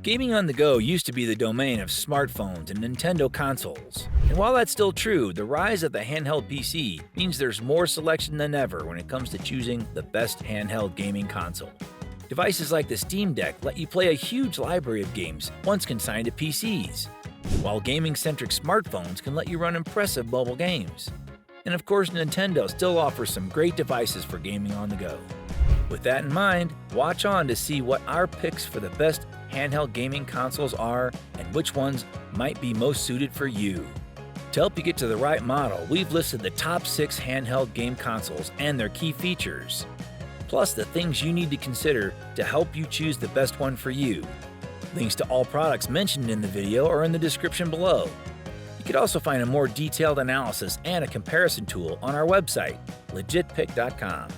Gaming on the go used to be the domain of smartphones and Nintendo consoles. And while that's still true, the rise of the handheld PC means there's more selection than ever when it comes to choosing the best handheld gaming console. Devices like the Steam Deck let you play a huge library of games once consigned to PCs, while gaming-centric smartphones can let you run impressive mobile games. And of course, Nintendo still offers some great devices for gaming on the go. With that in mind, watch on to see what our picks for the best handheld gaming consoles are and which ones might be most suited for you. To help you get to the right model, we've listed the top 6 handheld game consoles and their key features, plus the things you need to consider to help you choose the best one for you. Links to all products mentioned in the video are in the description below. You could also find a more detailed analysis and a comparison tool on our website, legitpick.com.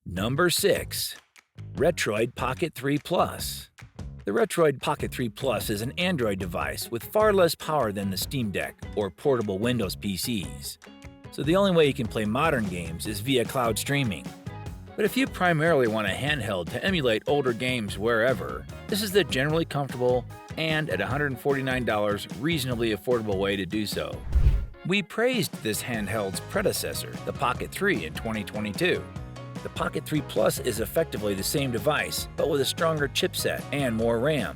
Number 6. Retroid Pocket 3 Plus. The Retroid Pocket 3 Plus is an Android device with far less power than the Steam Deck or portable Windows PCs, so the only way you can play modern games is via cloud streaming. But if you primarily want a handheld to emulate older games wherever, this is the generally comfortable and at $149 reasonably affordable way to do so. We praised this handheld's predecessor, the Pocket 3, in 2022. The Pocket 3 Plus is effectively the same device, but with a stronger chipset and more RAM.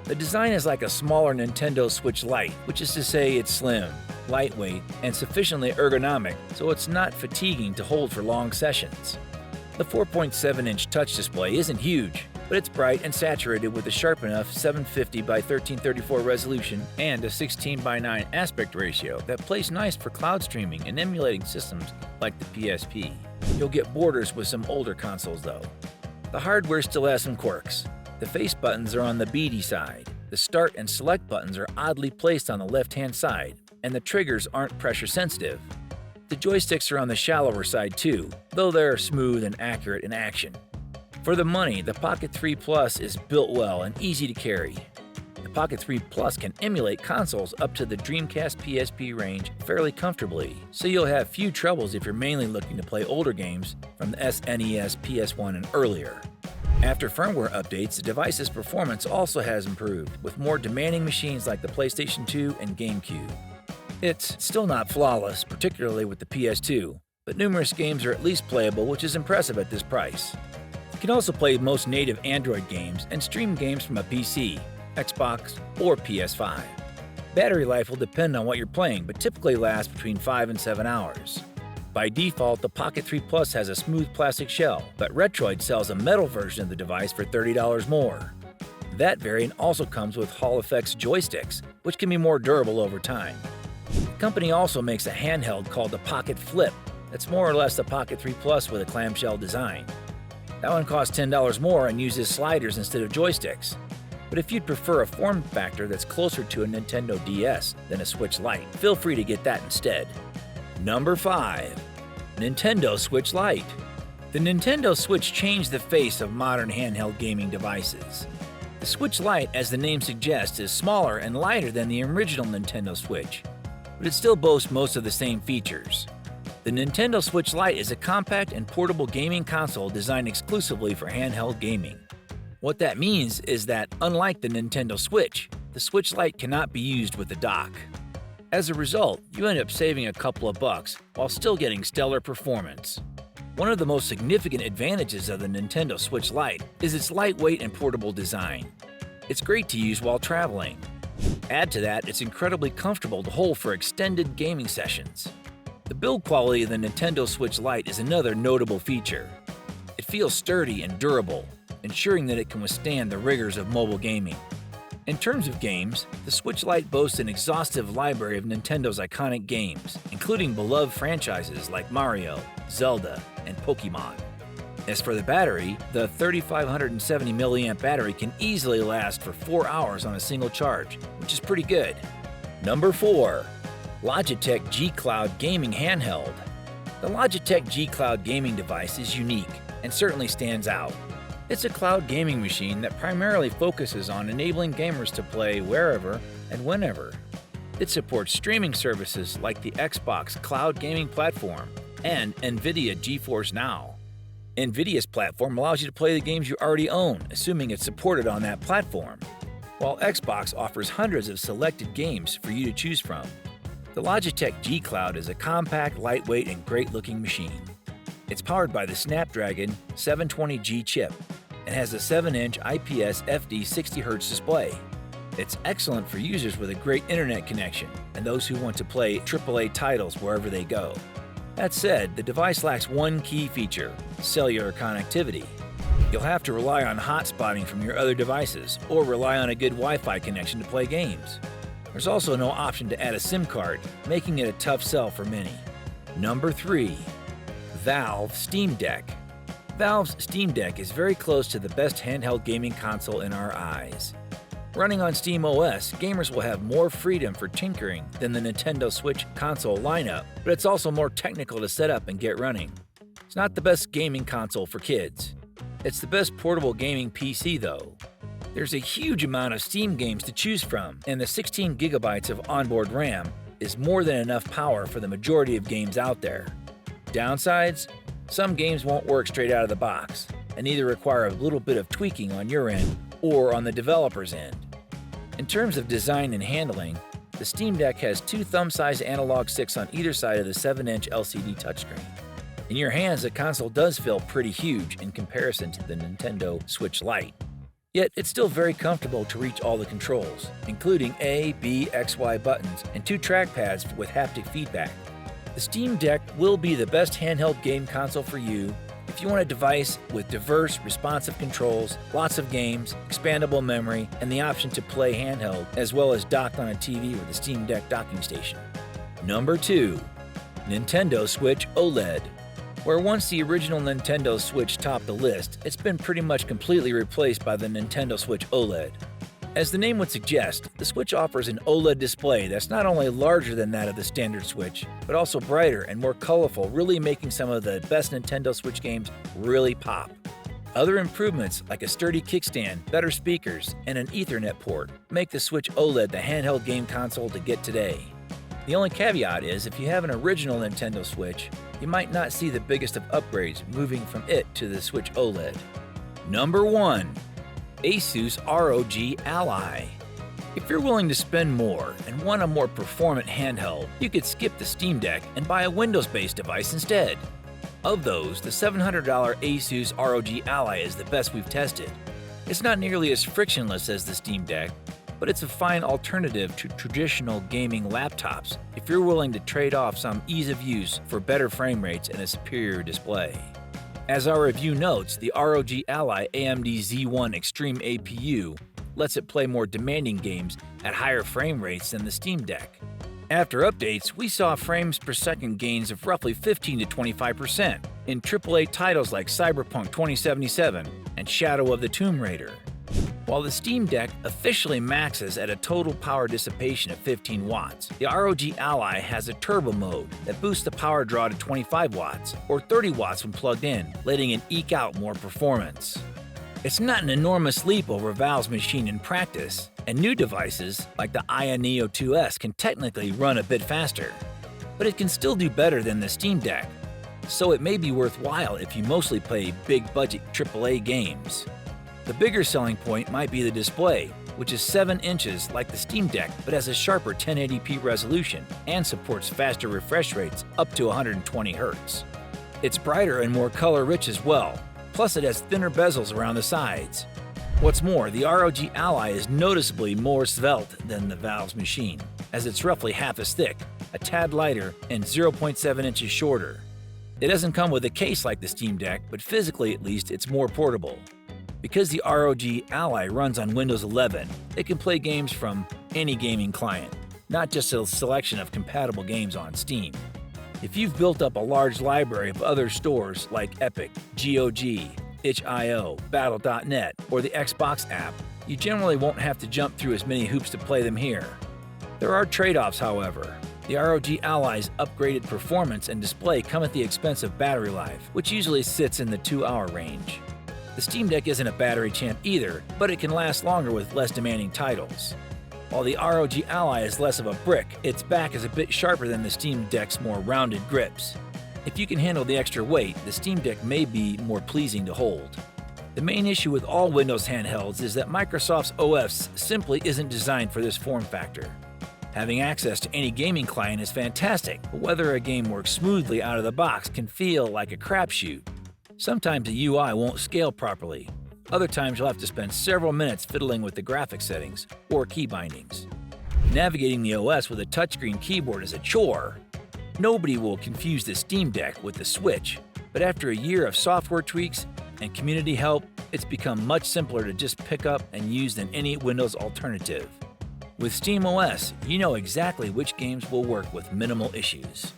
The design is like a smaller Nintendo Switch Lite, which is to say it's slim, lightweight, and sufficiently ergonomic so it's not fatiguing to hold for long sessions. The 4.7-inch touch display isn't huge, but it's bright and saturated with a sharp enough 750 by 1334 resolution and a 16 by 9 aspect ratio that plays nice for cloud streaming and emulating systems like the PSP. You'll get borders with some older consoles though. The hardware still has some quirks. The face buttons are on the beady side, the start and select buttons are oddly placed on the left-hand side, and the triggers aren't pressure sensitive. The joysticks are on the shallower side too, though they're smooth and accurate in action. For the money, the Pocket 3 Plus is built well and easy to carry. The Pocket 3 Plus can emulate consoles up to the Dreamcast PSP range fairly comfortably, so you'll have few troubles if you're mainly looking to play older games from the SNES, PS1, and earlier. After firmware updates, the device's performance also has improved, with more demanding machines like the PlayStation 2 and GameCube. It's still not flawless, particularly with the PS2, but numerous games are at least playable, which is impressive at this price. You can also play most native Android games and stream games from a PC, Xbox, or PS5. Battery life will depend on what you're playing, but typically lasts between 5 and 7 hours. By default, the Pocket 3 Plus has a smooth plastic shell, but Retroid sells a metal version of the device for $30 more. That variant also comes with Hall Effects joysticks, which can be more durable over time. The company also makes a handheld called the Pocket Flip that's more or less the Pocket 3 Plus with a clamshell design. That one costs $10 more and uses sliders instead of joysticks. But if you'd prefer a form factor that's closer to a Nintendo DS than a Switch Lite, feel free to get that instead. Number 5. Nintendo Switch Lite. The Nintendo Switch changed the face of modern handheld gaming devices. The Switch Lite, as the name suggests, is smaller and lighter than the original Nintendo Switch, but it still boasts most of the same features. The Nintendo Switch Lite is a compact and portable gaming console designed exclusively for handheld gaming. What that means is that, unlike the Nintendo Switch, the Switch Lite cannot be used with a dock. As a result, you end up saving a couple of bucks while still getting stellar performance. One of the most significant advantages of the Nintendo Switch Lite is its lightweight and portable design. It's great to use while traveling. Add to that, it's incredibly comfortable to hold for extended gaming sessions. The build quality of the Nintendo Switch Lite is another notable feature. It feels sturdy and durable, ensuring that it can withstand the rigors of mobile gaming. In terms of games, the Switch Lite boasts an exhaustive library of Nintendo's iconic games, including beloved franchises like Mario, Zelda, and Pokemon. As for the battery, the 3570 mAh battery can easily last for 4 hours on a single charge, which is pretty good. Number 4. Logitech G Cloud Gaming Handheld. The Logitech G Cloud gaming device is unique and certainly stands out. It's a cloud gaming machine that primarily focuses on enabling gamers to play wherever and whenever. It supports streaming services like the Xbox Cloud Gaming Platform, and NVIDIA GeForce Now. NVIDIA's platform allows you to play the games you already own, assuming it's supported on that platform, while Xbox offers hundreds of selected games for you to choose from. The Logitech G Cloud is a compact, lightweight, and great-looking machine. It's powered by the Snapdragon 720G chip and has a 7-inch IPS FD 60Hz display. It's excellent for users with a great internet connection and those who want to play AAA titles wherever they go. That said, the device lacks one key feature: cellular connectivity. You'll have to rely on hotspotting from your other devices or rely on a good Wi-Fi connection to play games. There's also no option to add a SIM card, making it a tough sell for many. Number 3. Valve Steam Deck. Valve's Steam Deck is very close to the best handheld gaming console in our eyes. Running on SteamOS, gamers will have more freedom for tinkering than the Nintendo Switch console lineup, but it's also more technical to set up and get running. It's not the best gaming console for kids. It's the best portable gaming PC though. There's a huge amount of Steam games to choose from, and the 16 gigabytes of onboard RAM is more than enough power for the majority of games out there. Downsides? Some games won't work straight out of the box, and either require a little bit of tweaking on your end or on the developer's end. In terms of design and handling, the Steam Deck has two thumb-sized analog sticks on either side of the 7-inch LCD touchscreen. In your hands, the console does feel pretty huge in comparison to the Nintendo Switch Lite. Yet, it's still very comfortable to reach all the controls, including A, B, X, Y buttons, and two trackpads with haptic feedback. The Steam Deck will be the best handheld game console for you if you want a device with diverse, responsive controls, lots of games, expandable memory, and the option to play handheld, as well as docked on a TV with a Steam Deck docking station. Number 2. Nintendo Switch OLED. Where once the original Nintendo Switch topped the list, it's been pretty much completely replaced by the Nintendo Switch OLED. As the name would suggest, the Switch offers an OLED display that's not only larger than that of the standard Switch, but also brighter and more colorful, really making some of the best Nintendo Switch games really pop. Other improvements, like a sturdy kickstand, better speakers, and an Ethernet port, make the Switch OLED the handheld game console to get today. The only caveat is, if you have an original Nintendo Switch, you might not see the biggest of upgrades moving from it to the Switch OLED. Number 1. ASUS ROG Ally. If you're willing to spend more and want a more performant handheld, you could skip the Steam Deck and buy a Windows-based device instead. Of those, the $700 ASUS ROG Ally is the best we've tested. It's not nearly as frictionless as the Steam Deck, but it's a fine alternative to traditional gaming laptops if you're willing to trade off some ease of use for better frame rates and a superior display. As our review notes, the ROG Ally AMD Z1 Extreme APU lets it play more demanding games at higher frame rates than the Steam Deck. After updates, we saw frames per second gains of roughly 15 to 25% in AAA titles like Cyberpunk 2077 and Shadow of the Tomb Raider. While the Steam Deck officially maxes at a total power dissipation of 15 watts, the ROG Ally has a turbo mode that boosts the power draw to 25 watts or 30 watts when plugged in, letting it eke out more performance. It's not an enormous leap over Valve's machine in practice, and new devices like the Aya Neo 2S can technically run a bit faster. But it can still do better than the Steam Deck, so it may be worthwhile if you mostly play big-budget AAA games. The bigger selling point might be the display, which is 7 inches like the Steam Deck but has a sharper 1080p resolution and supports faster refresh rates up to 120 Hz. It's brighter and more color-rich as well, plus it has thinner bezels around the sides. What's more, the ROG Ally is noticeably more svelte than the Valve's machine, as it's roughly half as thick, a tad lighter, and 0.7 inches shorter. It doesn't come with a case like the Steam Deck, but physically at least it's more portable. Because the ROG Ally runs on Windows 11, it can play games from any gaming client, not just a selection of compatible games on Steam. If you've built up a large library of other stores like Epic, GOG, itch.io, Battle.net, or the Xbox app, you generally won't have to jump through as many hoops to play them here. There are trade-offs, however. The ROG Ally's upgraded performance and display come at the expense of battery life, which usually sits in the 2-hour range. The Steam Deck isn't a battery champ either, but it can last longer with less demanding titles. While the ROG Ally is less of a brick, its back is a bit sharper than the Steam Deck's more rounded grips. If you can handle the extra weight, the Steam Deck may be more pleasing to hold. The main issue with all Windows handhelds is that Microsoft's OS simply isn't designed for this form factor. Having access to any gaming client is fantastic, but whether a game works smoothly out of the box can feel like a crapshoot. Sometimes the UI won't scale properly. Other times you'll have to spend several minutes fiddling with the graphics settings or key bindings. Navigating the OS with a touchscreen keyboard is a chore. Nobody will confuse the Steam Deck with the Switch, but after a year of software tweaks and community help, it's become much simpler to just pick up and use than any Windows alternative. With SteamOS, you know exactly which games will work with minimal issues.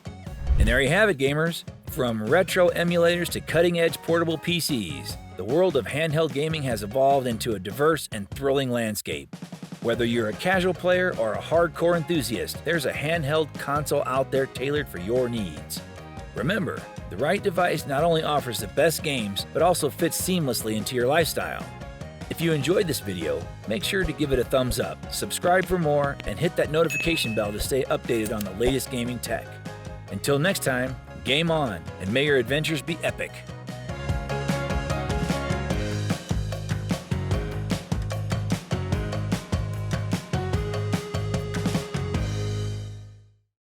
And there you have it, gamers. From retro emulators to cutting-edge portable PCs, the world of handheld gaming has evolved into a diverse and thrilling landscape. Whether you're a casual player or a hardcore enthusiast, there's a handheld console out there tailored for your needs. Remember, the right device not only offers the best games, but also fits seamlessly into your lifestyle. If you enjoyed this video, make sure to give it a thumbs up, subscribe for more, and hit that notification bell to stay updated on the latest gaming tech. Until next time, game on, and may your adventures be epic.